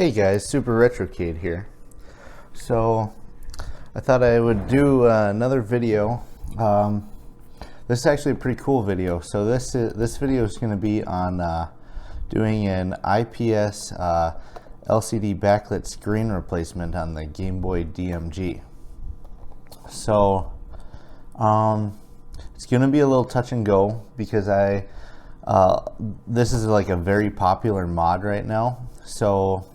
Hey guys, Super Retrocade here. So I thought I would do another video. This is actually a pretty cool video. So this video is going to be on doing an IPS LCD backlit screen replacement on the Gameboy DMG. So it's going to be a little touch and go because this is like a very popular mod right now. So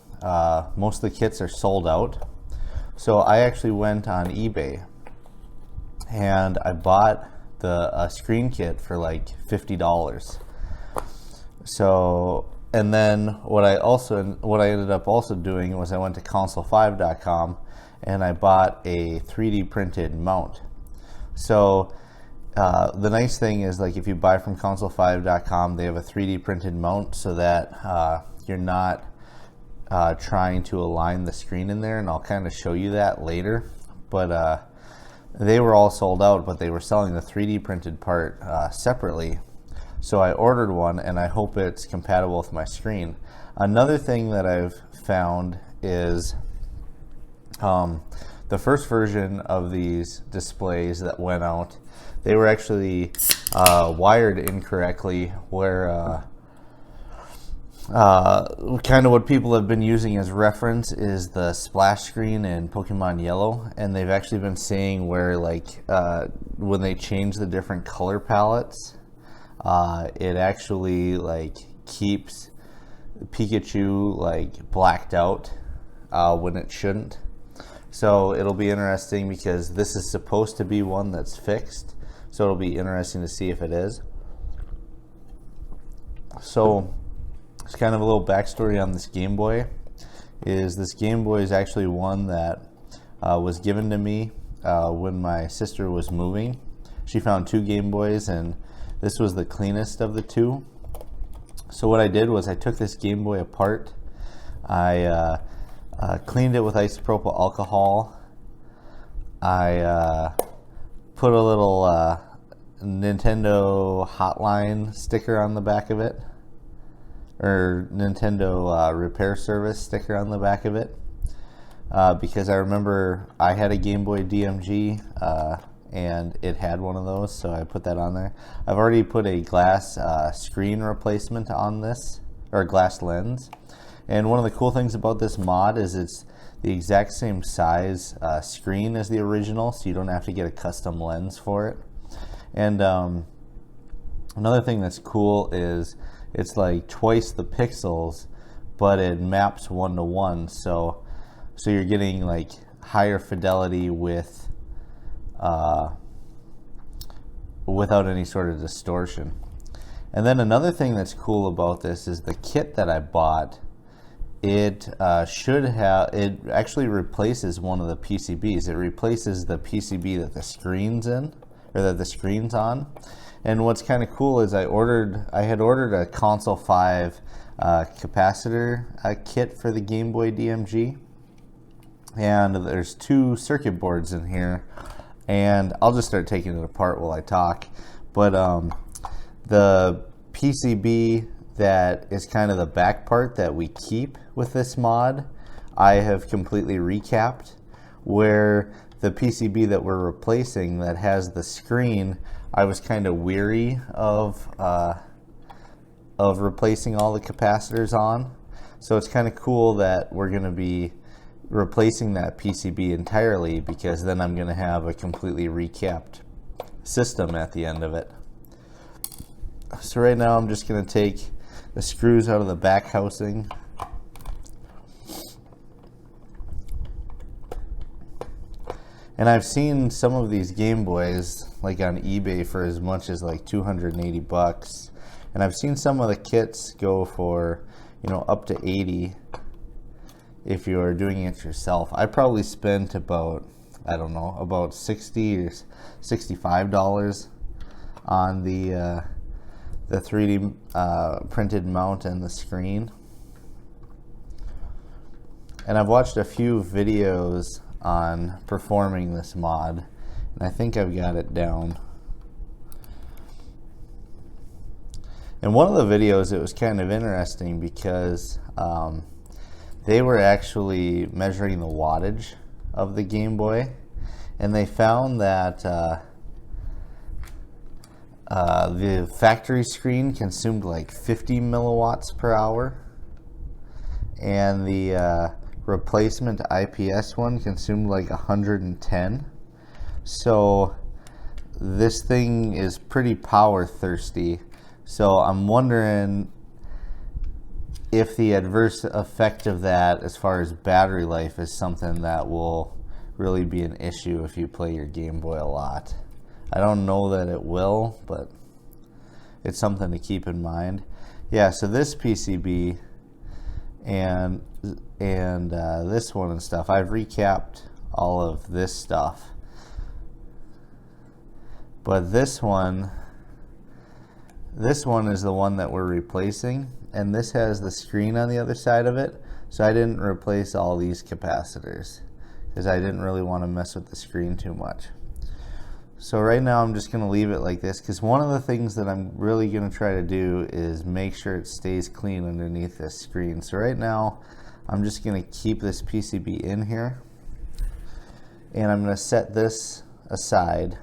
most of the kits are sold out. So I actually went on eBay and I bought the screen kit for like $50. So, and then what I ended up also doing was I went to console5.com and I bought a 3D printed mount. So the nice thing is, like, if you buy from console5.com, they have a 3D printed mount so that you're not trying to align the screen in there, and I'll kind of show you that later. But they were all sold out, but they were selling the 3D printed part separately. So I ordered one, and I hope it's compatible with my screen. Another thing that I've found is the first version of these displays that went out, they were actually wired incorrectly, where kind of what people have been using as reference is the splash screen in Pokemon Yellow, and they've actually been saying where, like, when they change the different color palettes, it actually like keeps Pikachu like blacked out when it shouldn't. So it'll be interesting because this is supposed to be one that's fixed, so it'll be interesting to see if it is. So it's kind of a little backstory on this Game Boy. This Game Boy is actually one that was given to me when my sister was moving. She found two Game Boys, and this was the cleanest of the two. So what I did was I took this Game Boy apart. I cleaned it with isopropyl alcohol. I put a little Nintendo Hotline sticker on the back of it, or Nintendo repair service sticker on the back of it, because I remember I had a Game Boy DMG and it had one of those, so I put that on there. I've already put a glass screen replacement on this, or a glass lens, and one of the cool things about this mod is it's the exact same size screen as the original, so you don't have to get a custom lens for it. And another thing that's cool is it's like twice the pixels, but it maps 1-to-1, so you're getting like higher fidelity with without any sort of distortion. And then another thing that's cool about this is the kit that I bought. It actually replaces one of the PCBs. It replaces the PCB that the screen's in, or that the screen's on. And what's kind of cool is I had ordered a Console 5 capacitor kit for the Game Boy DMG, and there's two circuit boards in here, and I'll just start taking it apart while I talk. But the PCB that is kind of the back part that we keep with this mod, I have completely recapped, where the PCB that we're replacing that has the screen, I was kind of weary of replacing all the capacitors on. So it's kind of cool that we're going to be replacing that PCB entirely, because then I'm going to have a completely recapped system at the end of it. So right now I'm just going to take the screws out of the back housing. And I've seen some of these Game Boys like on eBay for as much as like $280, and I've seen some of the kits go for, you know, up to $80 if you're doing it yourself. I probably spent about, I don't know, about $60 or $65 on the 3D printed mount and the screen. And I've watched a few videos on performing this mod, and I think I've got it down. In one of the videos, it was kind of interesting because they were actually measuring the wattage of the Game Boy, and they found that the factory screen consumed like 50 milliwatts per hour, and the replacement IPS one consumed like 110. So this thing is pretty power thirsty. So I'm wondering if the adverse effect of that as far as battery life is something that will really be an issue if you play your Game Boy a lot. I don't know that it will, but it's something to keep in mind. Yeah, so this PCB and this one and stuff, I've recapped all of this stuff. But this one is the one that we're replacing, and this has the screen on the other side of it, so I didn't replace all these capacitors because I didn't really want to mess with the screen too much. So right now I'm just going to leave it like this, because one of the things that I'm really going to try to do is make sure it stays clean underneath this screen. So right now I'm just going to keep this PCB in here, and I'm going to set this aside.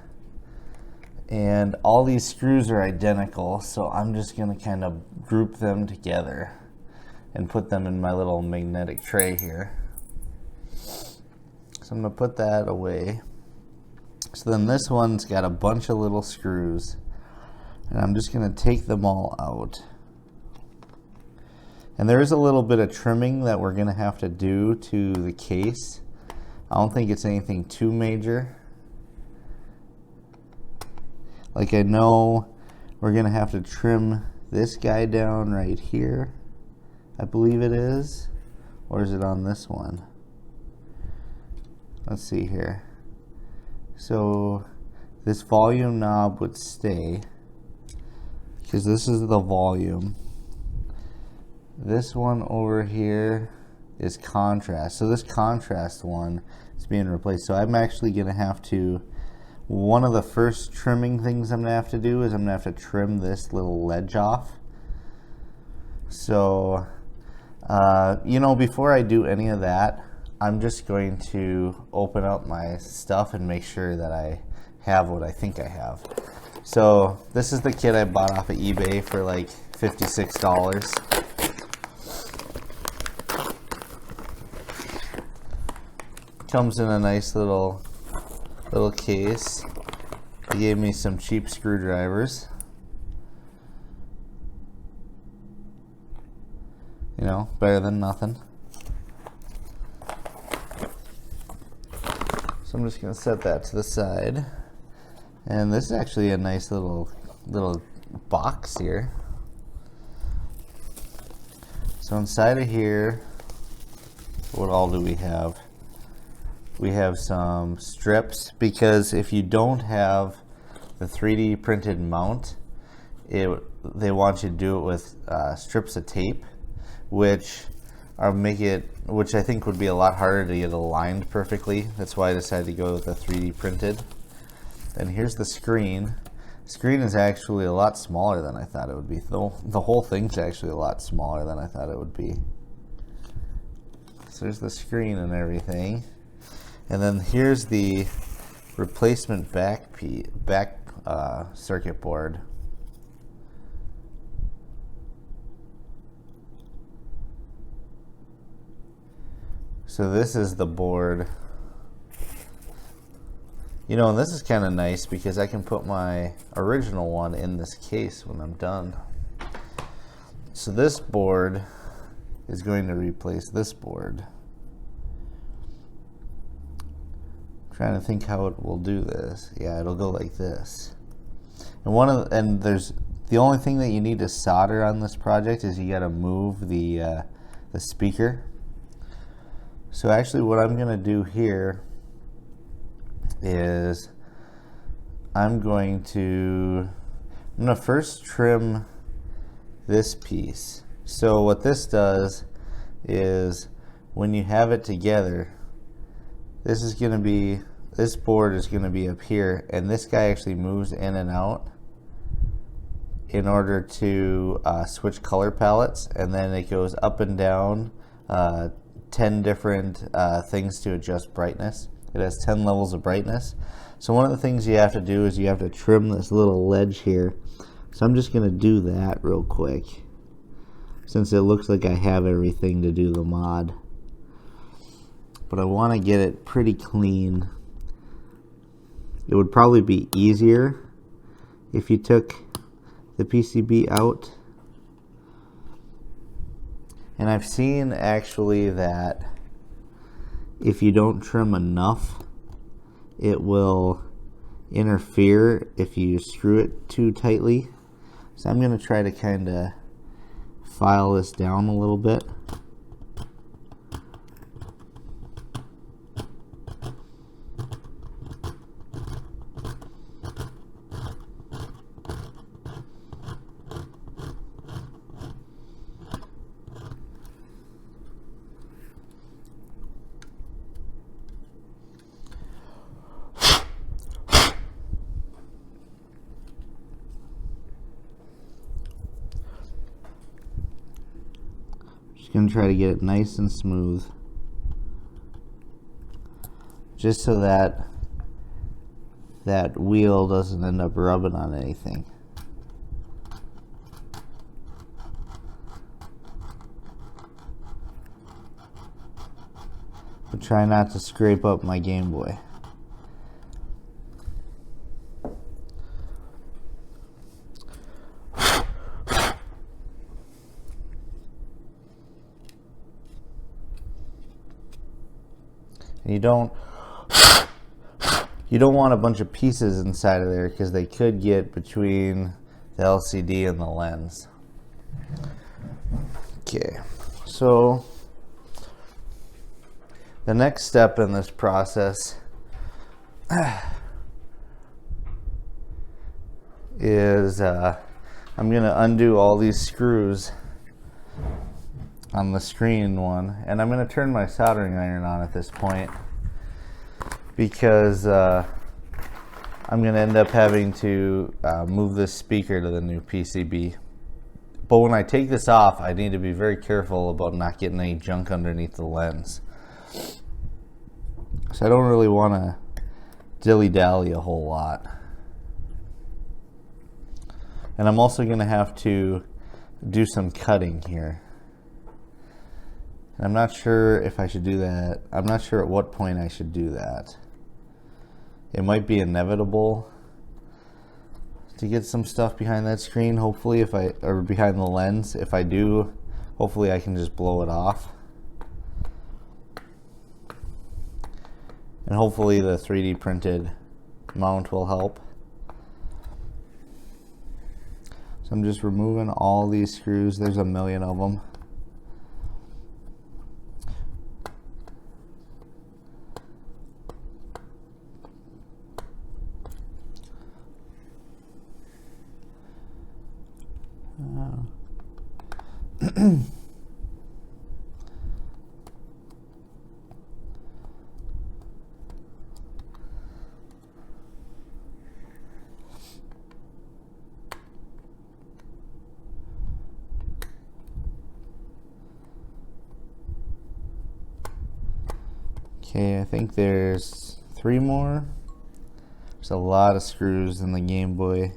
And all these screws are identical, so I'm just going to kind of group them together and put them in my little magnetic tray here. So I'm going to put that away. So then this one's got a bunch of little screws, and I'm just going to take them all out. And there is a little bit of trimming that we're going to have to do to the case. I don't think it's anything too major. Like, I know we're going to have to trim this guy down right here, I believe it is. Or is it on this one? Let's see here. So this volume knob would stay, because this is the volume. This one over here is contrast. So this contrast one is being replaced. So I'm actually going to have to, one of the first trimming things I'm going to have to do is I'm going to have to trim this little ledge off. So, you know, before I do any of that, I'm just going to open up my stuff and make sure that I have what I think I have. So this is the kit I bought off of eBay for like $56. Comes in a nice little case. They gave me some cheap screwdrivers. You know, better than nothing. So I'm just going to set that to the side. And this is actually a nice little box here. So inside of here, what all do we have? We have some strips, because if you don't have the 3D printed mount, they want you to do it with strips of tape, which I think would be a lot harder to get aligned perfectly. That's why I decided to go with the 3D printed. And here's the screen. The screen is actually a lot smaller than I thought it would be. The whole thing's actually a lot smaller than I thought it would be. So there's the screen and everything. And then here's the replacement back circuit board. So this is the board. You know, and this is kind of nice because I can put my original one in this case when I'm done. So this board is going to replace this board. I'm trying to think how it will do this. Yeah, it'll go like this. And there's the only thing that you need to solder on this project is you got to move the speaker. So actually what I'm going to do here is I'm going to first trim this piece. So what this does is when you have it together, this board is going to be up here, and this guy actually moves in and out in order to switch color palettes, and then it goes up and down 10 different things to adjust brightness. It has 10 levels of brightness. So one of the things you have to do is you have to trim this little ledge here. So I'm just going to do that real quick, since it looks like I have everything to do the mod. But I want to get it pretty clean. It would probably be easier if you took the PCB out. And I've seen actually that if you don't trim enough, it will interfere if you screw it too tightly. So I'm going to try to kind of file this down a little bit. Going to try to get it nice and smooth, just so that that wheel doesn't end up rubbing on anything. But try not to scrape up my Game Boy. You don't want a bunch of pieces inside of there, because they could get between the LCD and the lens. Okay, so the next step in this process is I'm going to undo all these screws on the screen one, and I'm going to turn my soldering iron on at this point, because I'm going to end up having to move this speaker to the new PCB. But when I take this off, I need to be very careful about not getting any junk underneath the lens. So I don't really want to dilly-dally a whole lot. And I'm also going to have to do some cutting here. I'm not sure if I should do that. I'm not sure at what point I should do that. It might be inevitable to get some stuff behind that screen, hopefully, or behind the lens. If I do, hopefully I can just blow it off. And hopefully the 3D printed mount will help. So I'm just removing all these screws. There's a million of them. Okay, I think there's 3 more. There's a lot of screws in the Game Boy.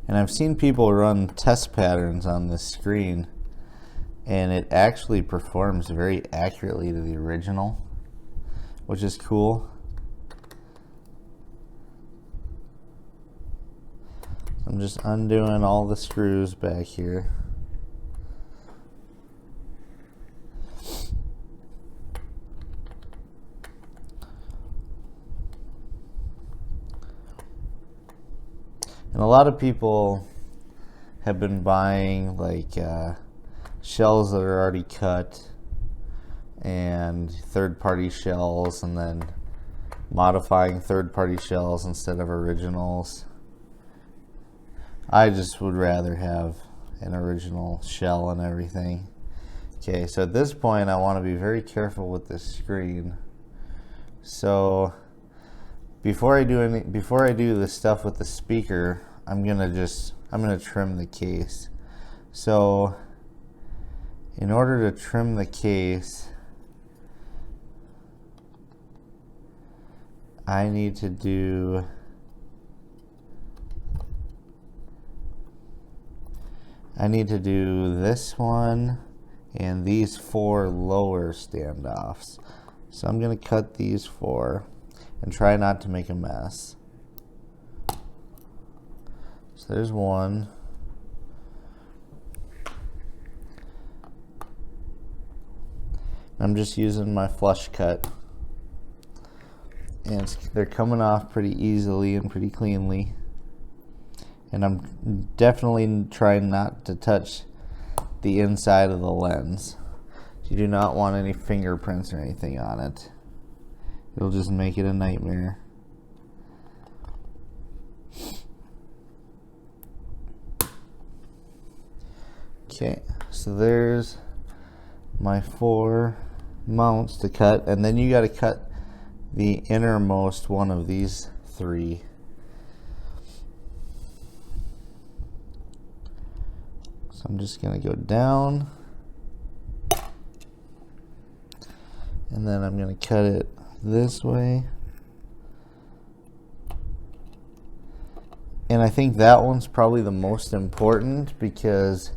And I've seen people run test patterns on this screen, and it actually performs very accurately to the original, which is cool. I'm just undoing all the screws back here. And a lot of people have been buying like shells that are already cut and third-party shells, and then modifying third-party shells instead of originals. I just would rather have an original shell and everything. Okay, so at this point I want to be very careful with this screen. So before I do the stuff with the speaker, I'm gonna trim the case. So in order to trim the case, I need to do this one and these 4 lower standoffs. So I'm going to cut these 4 and try not to make a mess. So there's one. I'm just using my flush cut. And they're coming off pretty easily and pretty cleanly. And I'm definitely trying not to touch the inside of the lens. You do not want any fingerprints or anything on it. It'll just make it a nightmare. Okay, so there's my 4 mounts to cut, and then you got to cut the innermost one of these 3. So I'm just going to go down, and then I'm going to cut it this way. And I think that one's probably the most important because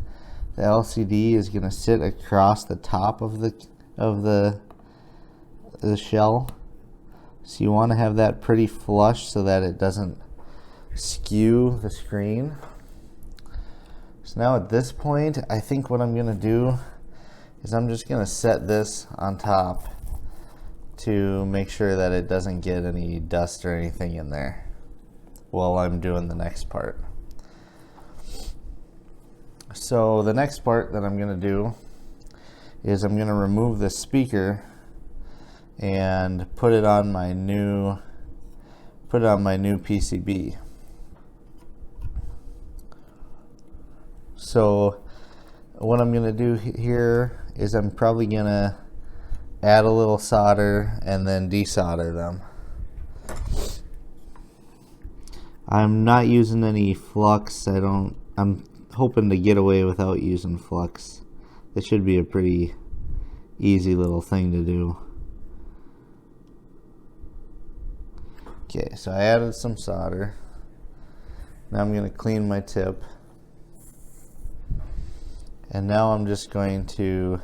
the LCD is going to sit across the top of the shell. So you want to have that pretty flush so that it doesn't skew the screen. So now at this point, I think what I'm going to do is I'm just going to set this on top to make sure that it doesn't get any dust or anything in there while I'm doing the next part. So the next part that I'm going to do is I'm going to remove the speaker and put it on my new PCB. So what I'm going to do here is I'm probably going to add a little solder and then desolder them. I'm not using any flux. I'm hoping to get away without using flux. This should be a pretty easy little thing to do. Okay, so I added some solder. Now I'm going to clean my tip. And now I'm just going to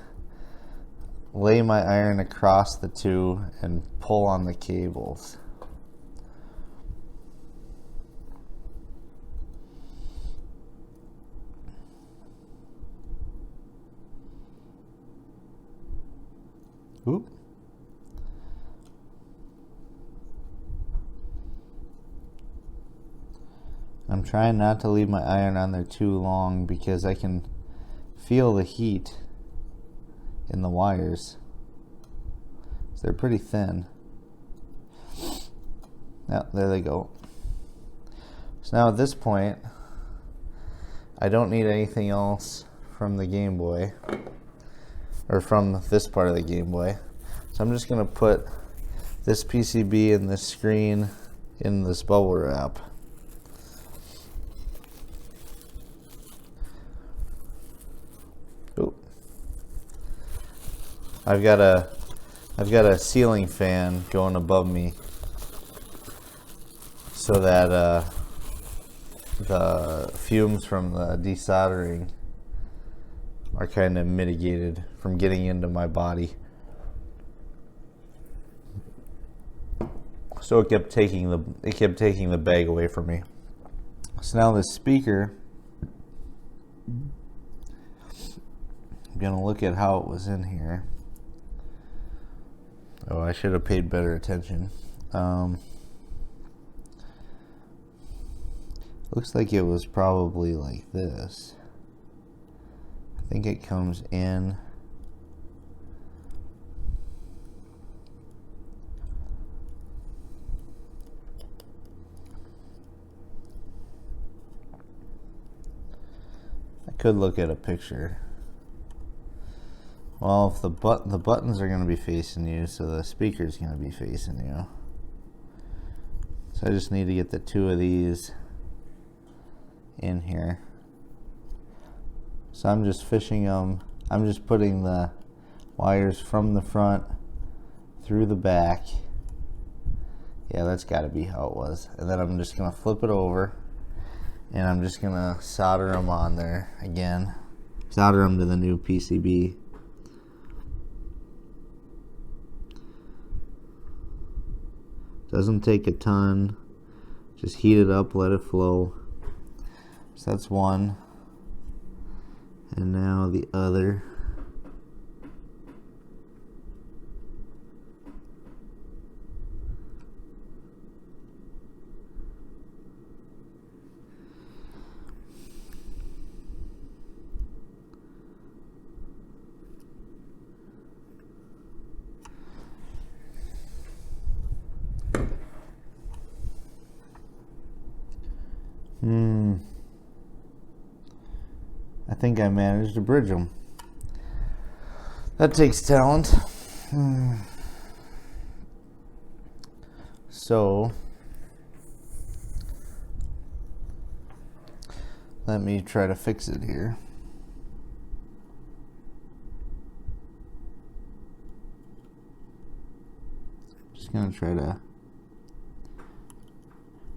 lay my iron across the 2 and pull on the cables. Oop. I'm trying not to leave my iron on there too long because I can feel the heat in the wires. So they're pretty thin. Now, there they go. So now at this point, I don't need anything else from the Game Boy, or from this part of the Game Boy. So I'm just going to put this PCB and this screen in this bubble wrap. Oop. I've got a ceiling fan going above me so that the fumes from the desoldering are kind of mitigated from getting into my body. So it kept taking the bag away from me. So now the speaker, I'm gonna look at how it was in here. Oh, I should have paid better attention. Looks like it was probably like this. I think it comes in. I could look at a picture. Well, if the buttons are going to be facing you, so the speaker's going to be facing you. So I just need to get the two of these in here. So I'm just fishing them. I'm just putting the wires from the front through the back. Yeah, that's got to be how it was. And then I'm just going to flip it over, and I'm just going to solder them on there again. Solder them to the new PCB. Doesn't take a ton. Just heat it up, let it flow. So that's one. And now the other. I think I managed to bridge them. That takes talent. So, let me try to fix it here. Just gonna try to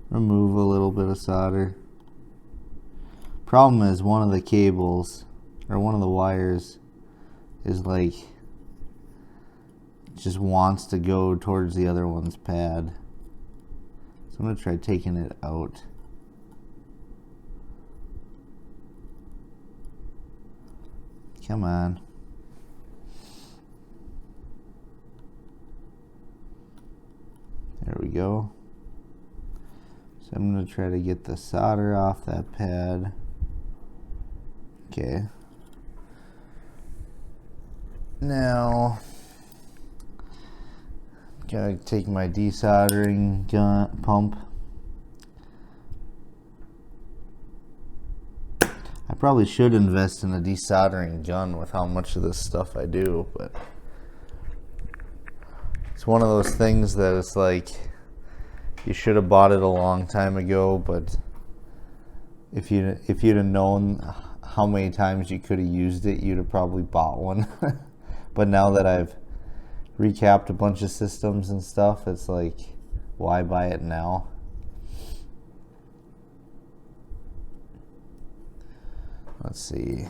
remove a little bit of solder. Problem is, one of the cables or one of the wires is like, just wants to go towards the other one's pad. So I'm gonna try taking it out. Come on. There we go. So I'm gonna try to get the solder off that pad. Okay. Now, gotta take my desoldering gun pump. I probably should invest in a desoldering gun with how much of this stuff I do, but it's one of those things that it's like, you should have bought it a long time ago, but if you'd have known how many times you could have used it, you'd have probably bought one. But now that I've recapped a bunch of systems and stuff, it's like, why buy it now? Let's see.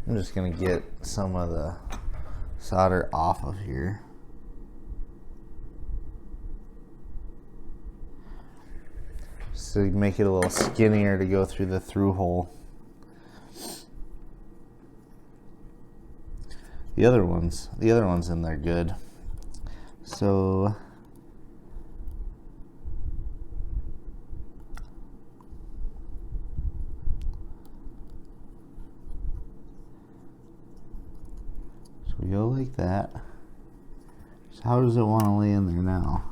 I'm just gonna get some of the solder off of here. So make it a little skinnier to go through the through hole. The other ones in there good. So we go like that. So how does it want to lay in there now?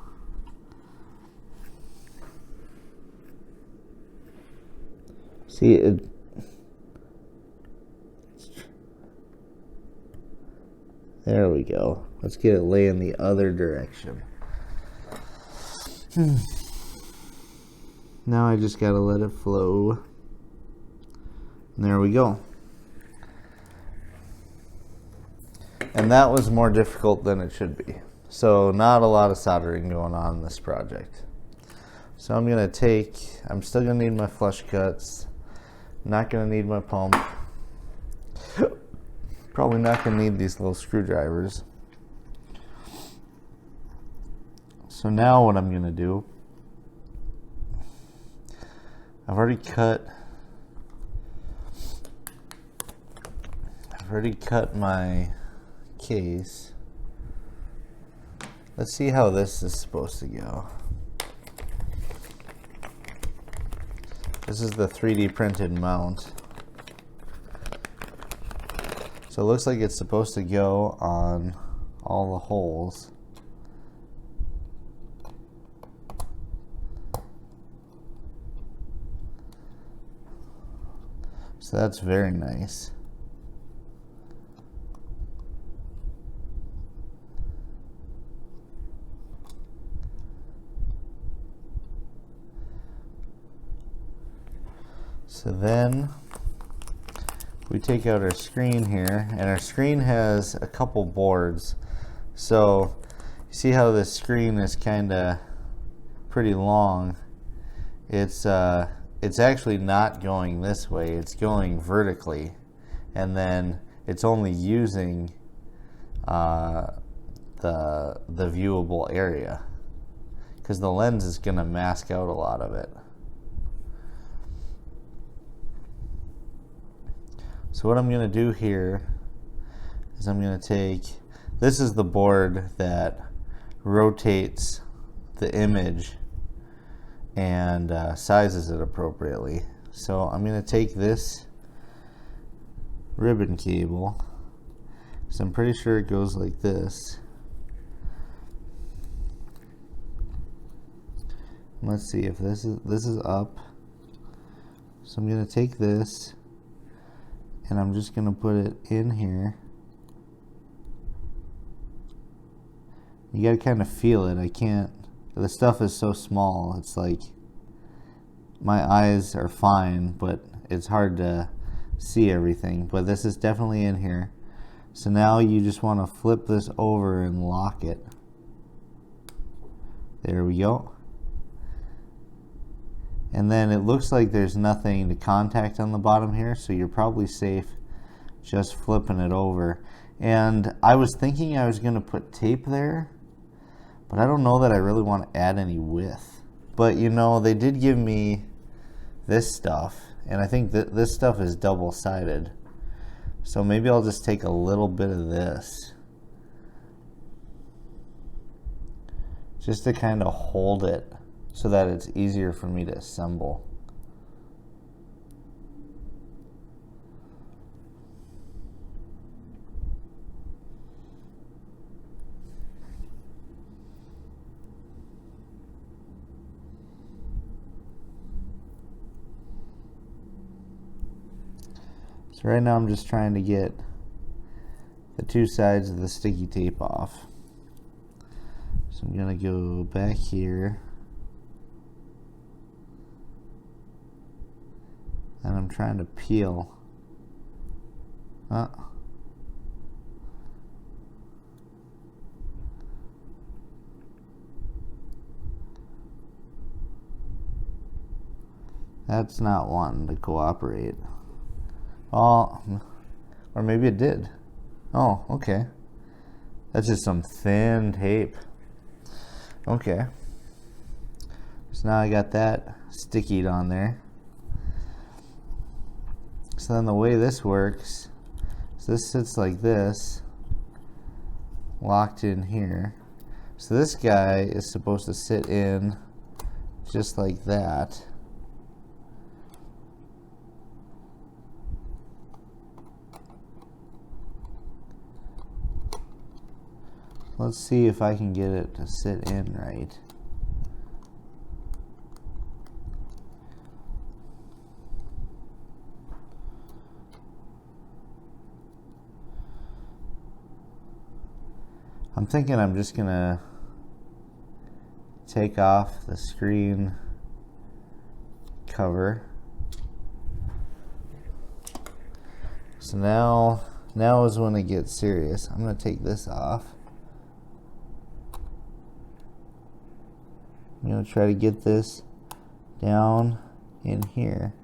See it. There we go. Let's get it lay in the other direction. Now I just gotta let it flow. And there we go. And that was more difficult than it should be. So not a lot of soldering going on in this project. So I'm still gonna need my flush cuts. Not gonna need my pump. Probably not gonna need these little screwdrivers. So now what I'm gonna do, I've already cut my case. Let's see how this is supposed to go. This is the 3D printed mount. So it looks like it's supposed to go on all the holes. So that's very nice. So then we take out our screen here, and our screen has a couple boards. So you see how this screen is kind of pretty long. It's actually not going this way, it's going vertically, and then it's only using the viewable area, because the lens is going to mask out a lot of it. So what I'm going to do here is I'm going to take, this is the board that rotates the image and sizes it appropriately. So I'm going to take this ribbon cable, so I'm pretty sure it goes like this. Let's see if this is up. So I'm going to take this and I'm just going to put it in here. You got to kind of feel it. I can't, the stuff is so small, it's like my eyes are fine, but it's hard to see everything. But this is definitely in here. So now you just want to flip this over and lock it. There we go. And then it looks like there's nothing to contact on the bottom here, so you're probably safe just flipping it over. And I was thinking I was going to put tape there, but I don't know that I really want to add any width. But you know, they did give me this stuff, and I think that this stuff is double-sided. So maybe I'll just take a little bit of this just to kind of hold it so that it's easier for me to assemble. So right now I'm just trying to get the two sides of the sticky tape off. So I'm going to go back here, and I'm trying to peel. That's not wanting to cooperate. Oh, or maybe it did. Oh, okay. That's just some thin tape. Okay. So now I got that stickied on there. So then the way this works, so this sits like this, locked in here. So this guy is supposed to sit in just like that. Let's see if I can get it to sit in right. I'm thinking I'm just gonna take off the screen cover. So now is when it gets serious. I'm gonna take this off. I'm going to try to get this down in here.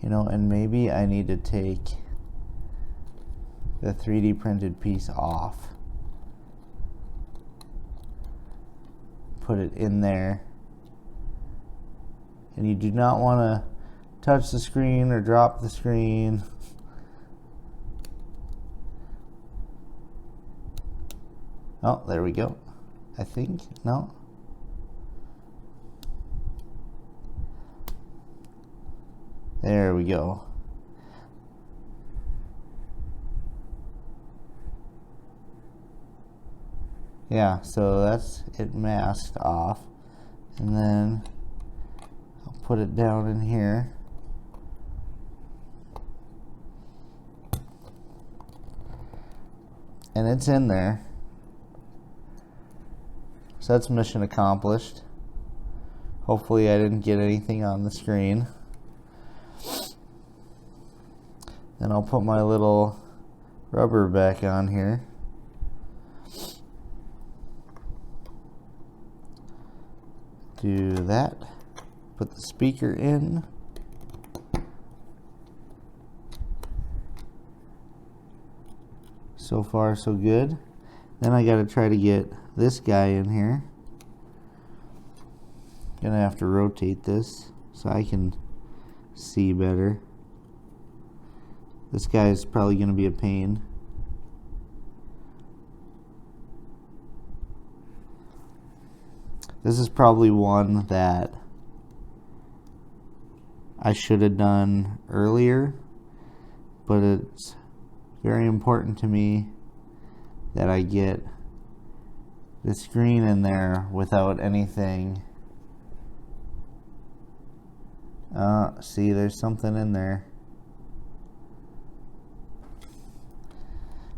You know, and maybe I need to take the 3D printed piece off. Put it in there. And you do not want to touch the screen or drop the screen. Oh, there we go. I think, no. There we go. Yeah, so that's it masked off. And then I'll put it down in here. And it's in there. So that's mission accomplished. Hopefully I didn't get anything on the screen. Then I'll put my little rubber back on here. Do that. Put the speaker in. So far so good. Then I gotta try to get this guy in here. Gonna have to rotate this so I can see better. This guy is probably gonna be a pain. This is probably one that I should have done earlier, but it's very important to me that I get the screen in there without anything. See, there's something in there.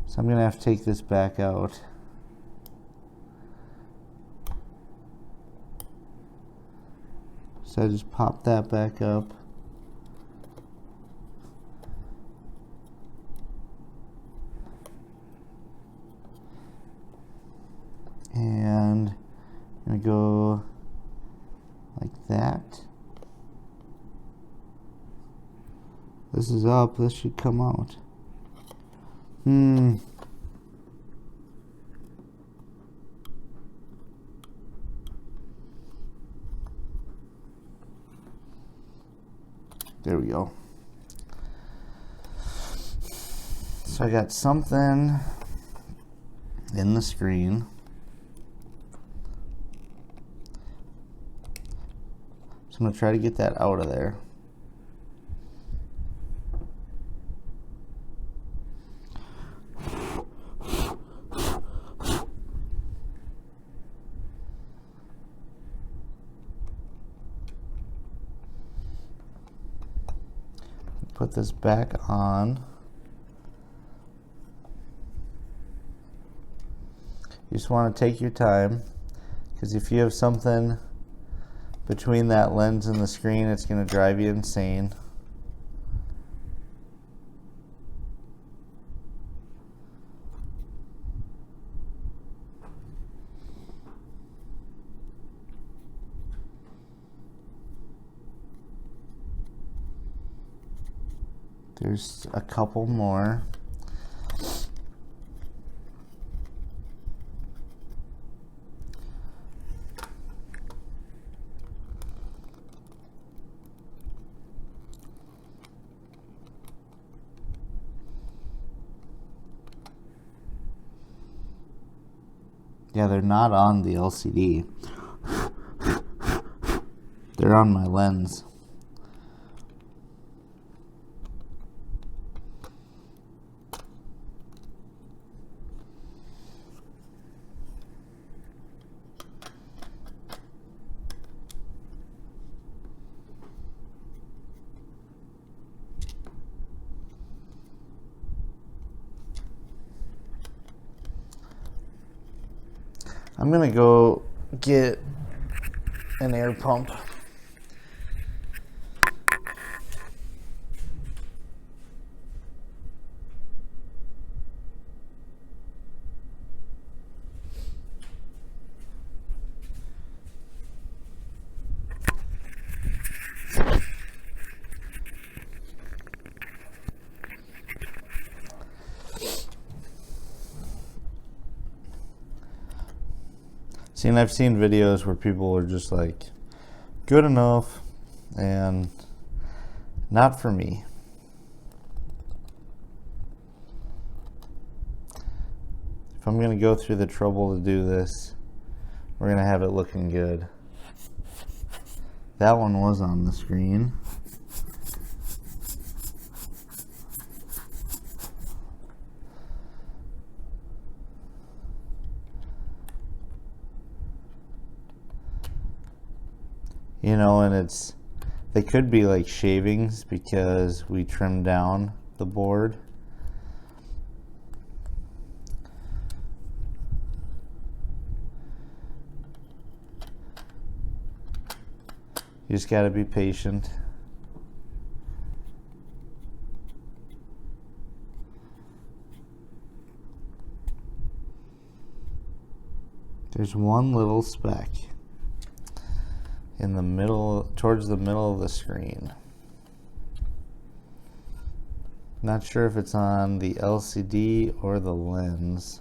So I'm gonna have to take this back out. So I just pop that back up. And I'm gonna go like that. This is up, this should come out. There we go. So I got something in the screen. So I'm going to try to get that out of there. Put this back on. You just want to take your time, because if you have something between that lens and the screen, it's going to drive you insane. There's a couple more. Yeah, they're not on the LCD. They're on my lens. I'm gonna go get an air pump. See, and I've seen videos where people are just like, good enough, and not for me. If I'm gonna go through the trouble to do this, we're gonna have it looking good. That one was on the screen. You know, and they could be like shavings because we trimmed down the board. You just gotta be patient. There's one little speck in the middle, towards the middle of the screen. Not sure if it's on the LCD or the lens.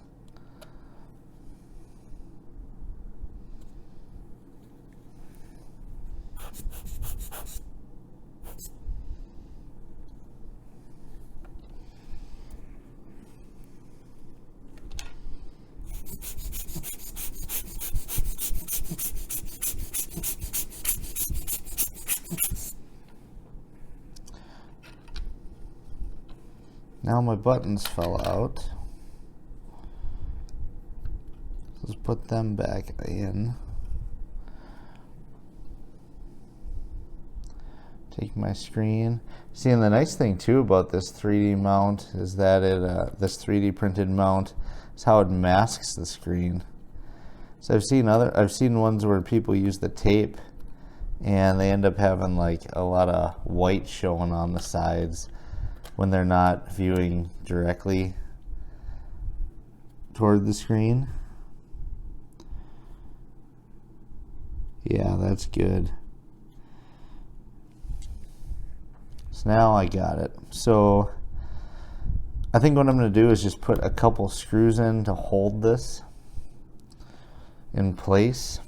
Now my buttons fell out. Let's put them back in. Take my screen. See, and the nice thing too about this 3D mount is that this 3D printed mount is how it masks the screen. So I've seen ones where people use the tape and they end up having like a lot of white showing on the sides when they're not viewing directly toward the screen. Yeah, that's good. So now I got it. So I think what I'm going to do is just put a couple screws in to hold this in place.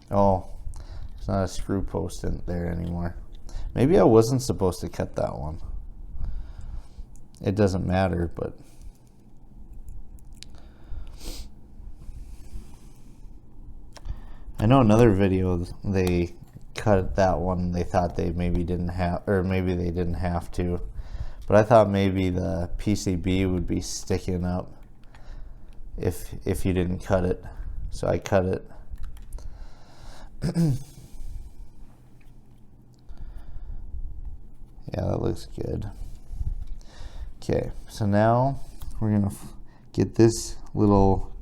Oh, there's not a screw post in there anymore. Maybe I wasn't supposed to cut that one. It doesn't matter, but I know another video they cut that one. They thought they maybe didn't have, or maybe they didn't have to, but I thought maybe the PCB would be sticking up if you didn't cut it. So I cut it. Yeah, that looks good. Okay, so now we're gonna get this little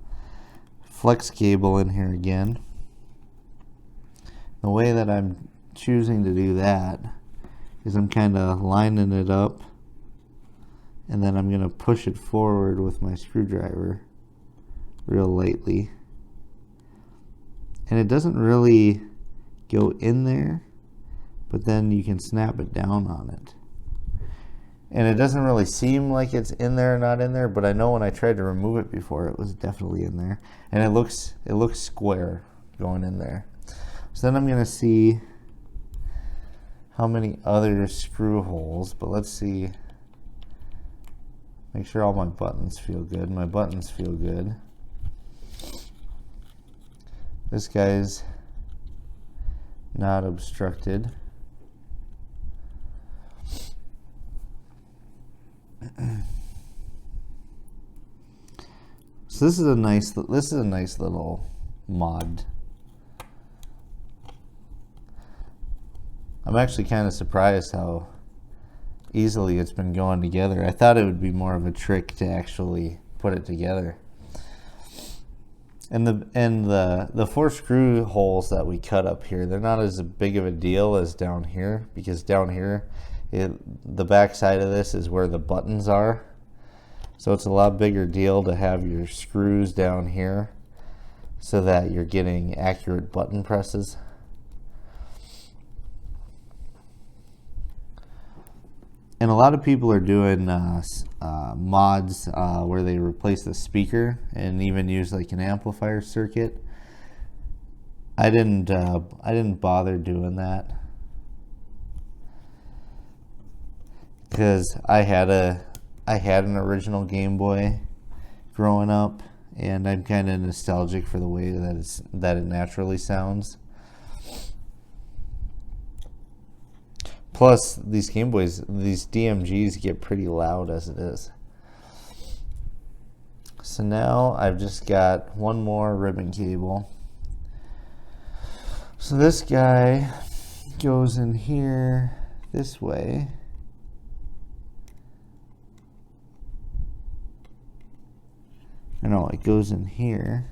flex cable in here again. The way that I'm choosing to do that is I'm kind of lining it up, and then I'm gonna push it forward with my screwdriver real lightly. And it doesn't really go in there, but then you can snap it down on it. And it doesn't really seem like it's in there or not in there, but I know when I tried to remove it before, it was definitely in there. And it looks square going in there. So then I'm gonna see how many other screw holes, but let's see. Make sure all my buttons feel good. My buttons feel good. This guy's not obstructed. So this is a nice little mod. I'm actually kind of surprised how easily it's been going together. I thought it would be more of a trick to actually put it together. And the 4 screw holes that we cut up here, they're not as big of a deal as down here, because down here, the back side of this is where the buttons are. So it's a lot bigger deal to have your screws down here so that you're getting accurate button presses. And a lot of people are doing mods where they replace the speaker and even use like an amplifier circuit. I didn't bother doing that because I had an original Game Boy growing up, and I'm kind of nostalgic for the way that it naturally sounds. Plus, these Game Boys, these DMGs get pretty loud as it is. So now I've just got one more ribbon cable. So this guy goes in here this way. No, it goes in here.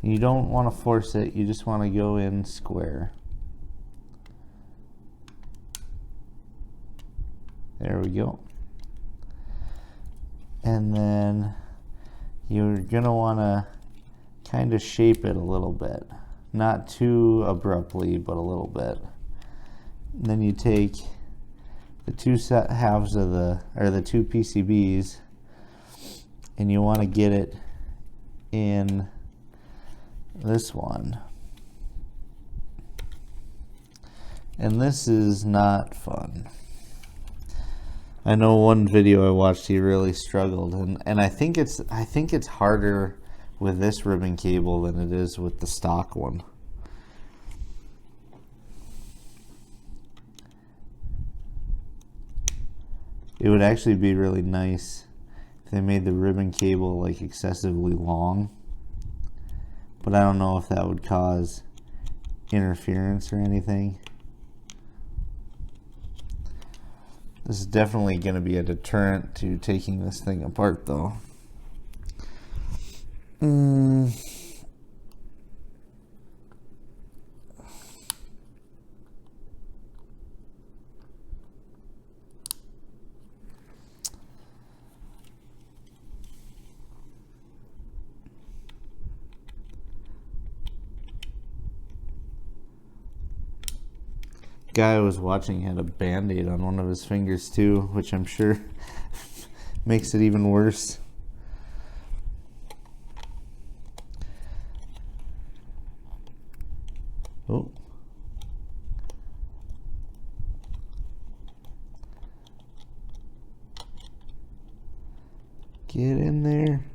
You don't want to force it, you just want to go in square. There we go. And then you're going to want to kind of shape it a little bit. Not too abruptly, but a little bit. And then you take the two halves of the two PCBs, and you want to get it in this one. And this is not fun. I know one video I watched, he really struggled, and I think it's harder with this ribbon cable than it is with the stock one. It would actually be really nice if they made the ribbon cable like excessively long, but I don't know if that would cause interference or anything. This is definitely going to be a deterrent to taking this thing apart, though. Guy I was watching had a band-aid on one of his fingers too, which I'm sure makes it even worse. Oh. Get in there.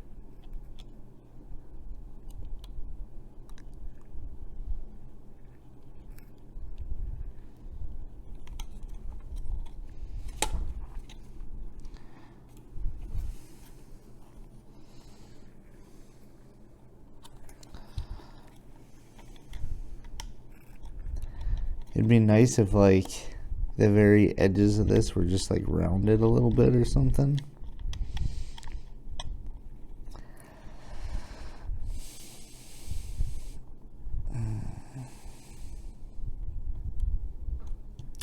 It'd be nice if like the very edges of this were just like rounded a little bit or something.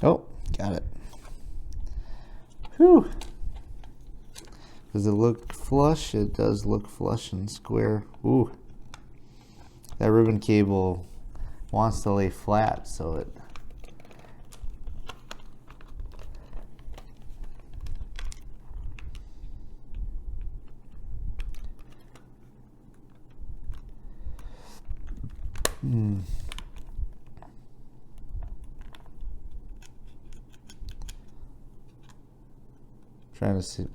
Oh, got it. Whew. Does it look flush? It does look flush and square. Ooh. That ribbon cable wants to lay flat, so it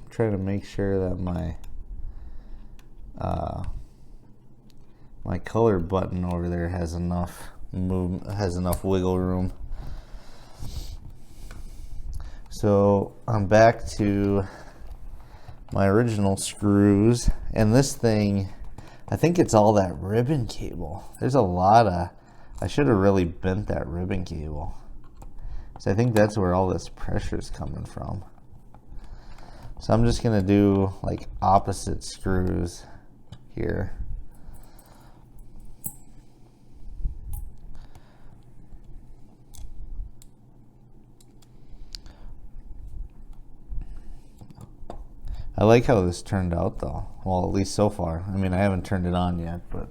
trying to make sure that my my color button over there has enough wiggle room. So I'm back to my original screws, and this thing, I think it's all that ribbon cable. There's a lot of, I should have really bent that ribbon cable. So I think that's where all this pressure is coming from. So I'm just gonna do like opposite screws here. I like how this turned out though. Well, at least so far. I mean, I haven't turned it on yet, but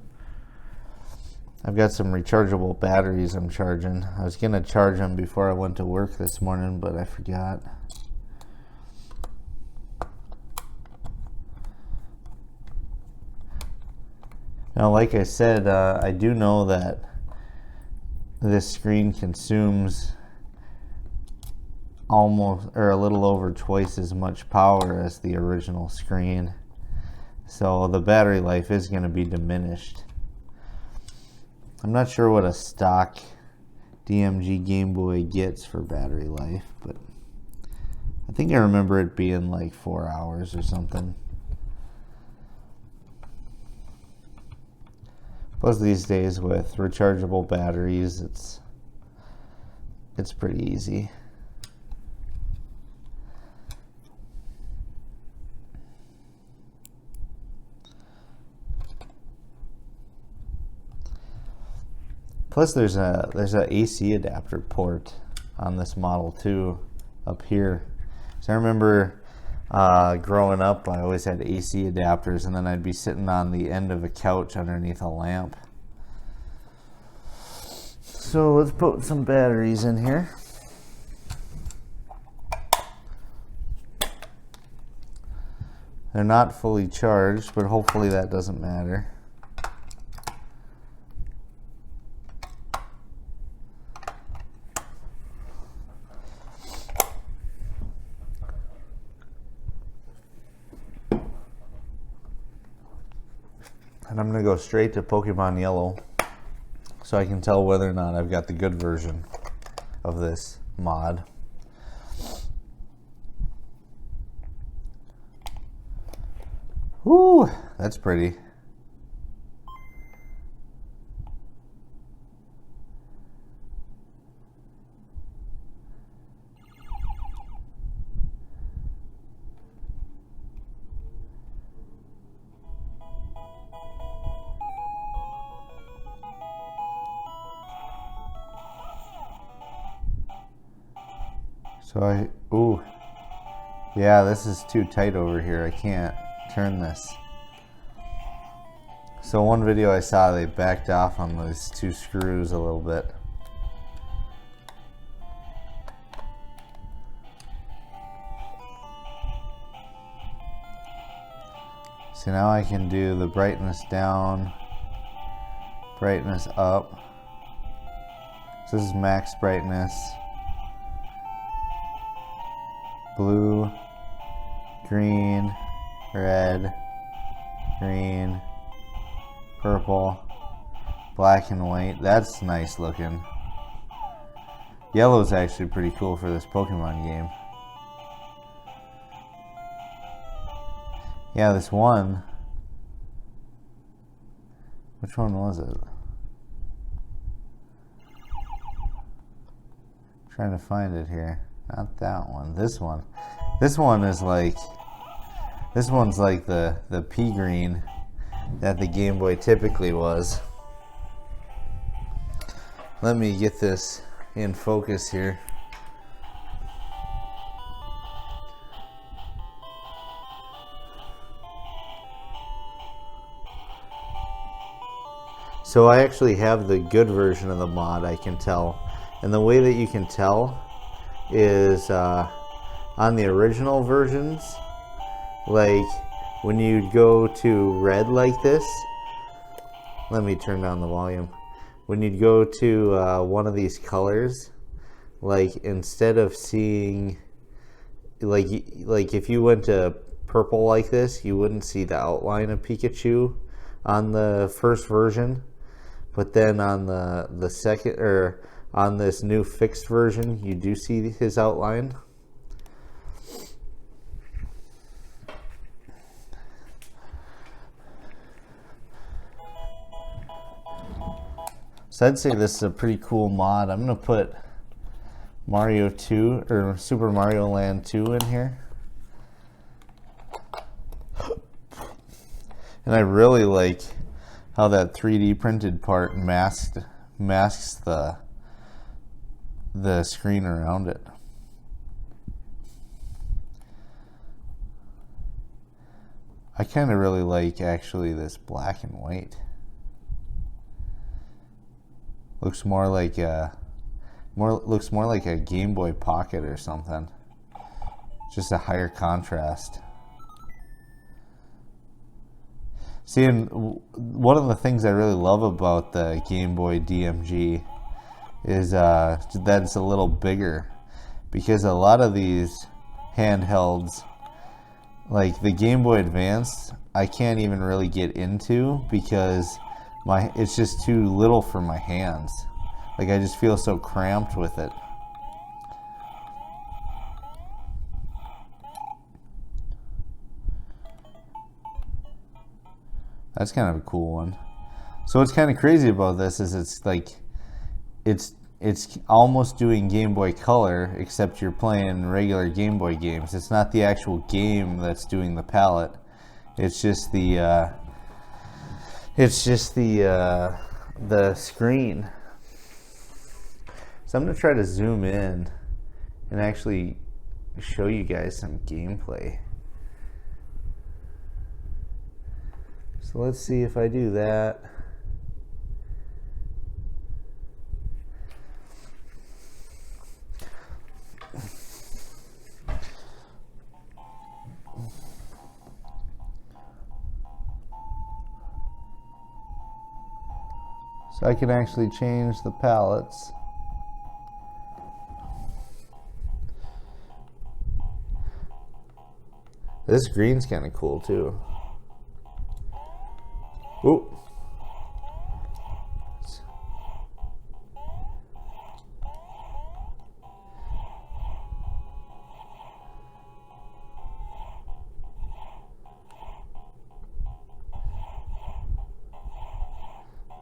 I've got some rechargeable batteries I'm charging. I was gonna charge them before I went to work this morning, but I forgot. Now, like I said, I do know that this screen consumes almost, or a little over twice as much power as the original screen. So the battery life is going to be diminished. I'm not sure what a stock DMG Game Boy gets for battery life, but I think I remember it being like 4 hours or something. Plus these days with rechargeable batteries, it's pretty easy. Plus there's a AC adapter port on this model too, up here. So I remember growing up, I always had AC adapters, and then I'd be sitting on the end of a couch underneath a lamp. So let's put some batteries in here. They're not fully charged, but hopefully that doesn't matter. And I'm going to go straight to Pokemon Yellow so I can tell whether or not I've got the good version of this mod. Woo, that's pretty. So ooh, yeah, this is too tight over here. I can't turn this. So one video I saw, they backed off on those 2 screws a little bit. So now I can do the brightness down, brightness up. So this is max brightness. Blue, green, red, green, purple, black and white. That's nice looking. Yellow is actually pretty cool for this Pokemon game. Yeah, this one. Which one was it? I'm trying to find it here. Not that one. This one. This one is like. This one's like the pea green that the Game Boy typically was. Let me get this in focus here. So I actually have the good version of the mod, I can tell. And the way that you can tell is on the original versions, like when you go to red like this, let me turn down the volume. When you'd go to one of these colors, like instead of seeing, like if you went to purple like this, you wouldn't see the outline of Pikachu on the first version, but then on the second, or on this new fixed version, you do see his outline. So I'd say this is a pretty cool mod. I'm going to put Mario 2 or Super Mario Land 2 in here. And I really like how that 3D printed part masks the screen around it. I kind of really like actually this black and white. Looks more like a Game Boy Pocket or something. Just a higher contrast. See, and one of the things I really love about the Game Boy DMG is that it's a little bigger, because a lot of these handhelds, like the Game Boy Advance, I can't even really get into because it's just too little for my hands. Like, I just feel so cramped with it. That's kind of a cool one. So what's kind of crazy about this is it's like, it's almost doing Game Boy Color, except you're playing regular Game Boy games. It's not the actual game that's doing the palette. It's just the screen. So I'm gonna try to zoom in and actually show you guys some gameplay. So let's see if I do that. So I can actually change the palettes. This green's kind of cool too. Ooh.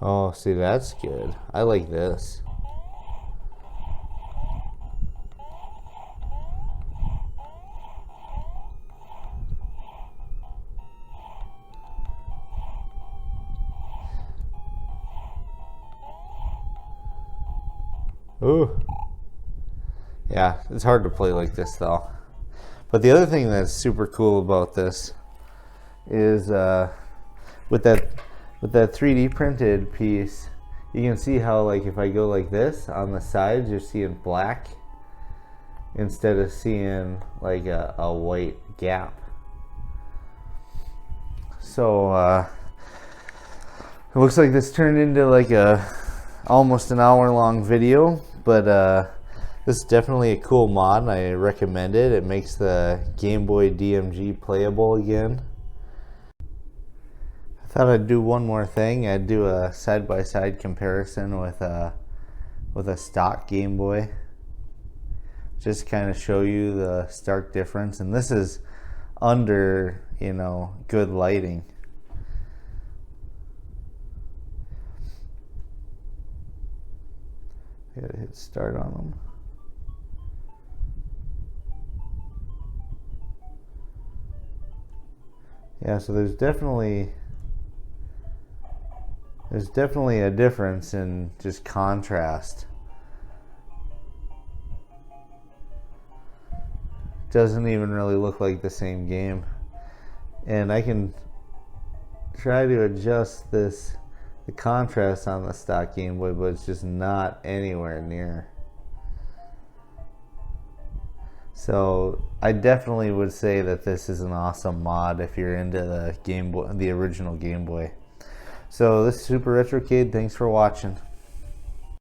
Oh, see, that's good. I like this. Ooh. Yeah, it's hard to play like this though. But the other thing that's super cool about this is with that 3D printed piece, you can see how, like, if I go like this on the sides, you're seeing black instead of seeing like a white gap. So it looks like this turned into like almost an hour-long video, but this is definitely a cool mod and I recommend it. It makes the Game Boy DMG playable again. I thought I'd do one more thing. I'd do a side-by-side comparison with a stock Game Boy. Just kind of show you the stark difference. And this is under, you know, good lighting. I gotta hit start on them. Yeah, so there's definitely a difference in just contrast. Doesn't even really look like the same game. And I can try to adjust the contrast on the stock Game Boy, but it's just not anywhere near. So I definitely would say that this is an awesome mod if you're into the Game Boy, the original Game Boy. So this is Super Retro Kid. Thanks for watching.